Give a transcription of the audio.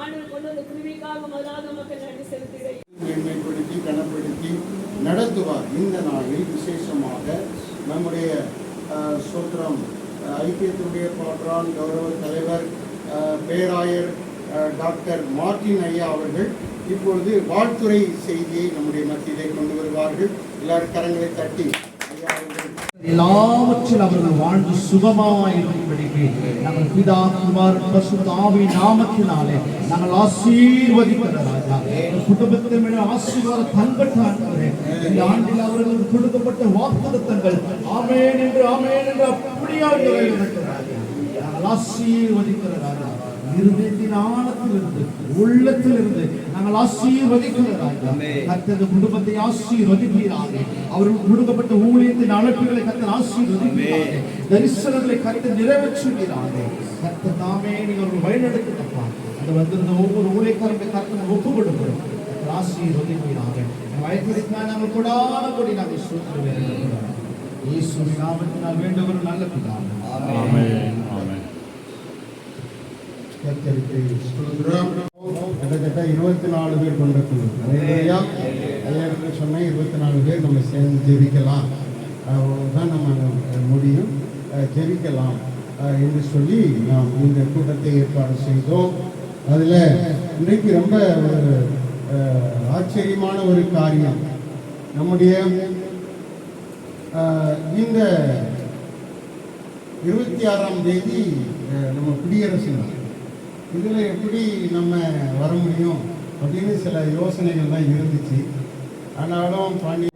ஆண்டு கொண்டு வந்த கிருபைக்காக முதலாவது நமக்கு நன்றி செலுத்துகிறேன். மேன்மைப்படுத்தி கனப்படுத்தி நடத்துவார். இந்த நாளில் விசேஷமாக நம்முடைய சோத்திரம் ஐக்கியத்துடைய பாற்றான் கௌரவ தலைவர் பேராயர் டாக்டர் மார்ட்டின் ஐயா அவர்கள் இப்பொழுது வாழ்த்துறை செய்தியை நம்முடைய மத்தியிலே கொண்டு வருவார்கள். எல்லாரும் கரங்களை தட்டி ஐயா அவர்கள் எல்லாவற்றில் அவர்கள் வாழ்ந்து சுகமாயிருக்கும்படிக்கு நாங்கள் பிதா குமார் பரிசுத்த ஆவியின் நாமத்தினாலே நாங்கள் ஆசீர்வதிக்கிற ராஜா. குடும்பத்தின் மேல் ஆசீர்வாத தங்கட்டான் இந்த ஆண்டில் அவர்களுக்கு கொடுக்கப்பட்ட வாக்குத்தத்தங்கள் ஆமென் என்று அப்படியாக நிறைவேறுகிறார்கள். நாங்கள் ஆசீர்வதிக்கிற ராஜா. இருதயத்தின் ஆழத்திலிருந்து உள்ளத்திலிருந்து நாங்கள் ஆசீர்வதிக்கிறோம். கர்த்தர் குடும்பத்தை ஆசீர்வதிப்பீராக. அவர்களுக்கு கொடுக்கப்பட்ட ஊழியத்தின் அழைப்புகளை கர்த்தர் ஆசீர்வதிப்பீராக. தரிசனங்களை கர்த்தர் நிறைவேற்றுவீராக. கர்த்தர் தாமே நீங்கள் வழிநடத்துகிறப்பா. அது வந்திருந்த ஒவ்வொரு ஊழியக்காரர்களை கர்த்தர் ஒப்பு கொடுக்கிறோம். ஆசீர்வதிப்பீராக. வயதிற்காக நாங்கள் கொடான கொடி நாங்கள் சொல்லுவேன். இயேசுவின் நாமத்தினால் வேண்டுகிற நல்ல பிதாவே. ஆமென். ஆமென். கிட்டத்தட்ட 24 பேர் கொண்ட குழு. ஐயாவுக்கு சொன்ன 24 பேர் நம்ம சேர்ந்து ஜெபிக்கலாம் தான் நம்ம முடியும். ஜெபிக்கலாம் என்று சொல்லி நாம் இந்த கூட்டத்தை ஏற்பாடு செய்தோம். அதில் இன்றைக்கு ரொம்ப ஒரு ஆச்சரியமான ஒரு காரியம். நம்முடைய இந்த 26ஆம் தேதி நம்ம குடியரசு நாள். இதில் எப்படி நம்ம வர முடியும் அப்படின்னு சில யோசனைகள் தான் இருந்துச்சு. ஆனாலும் பாண்டி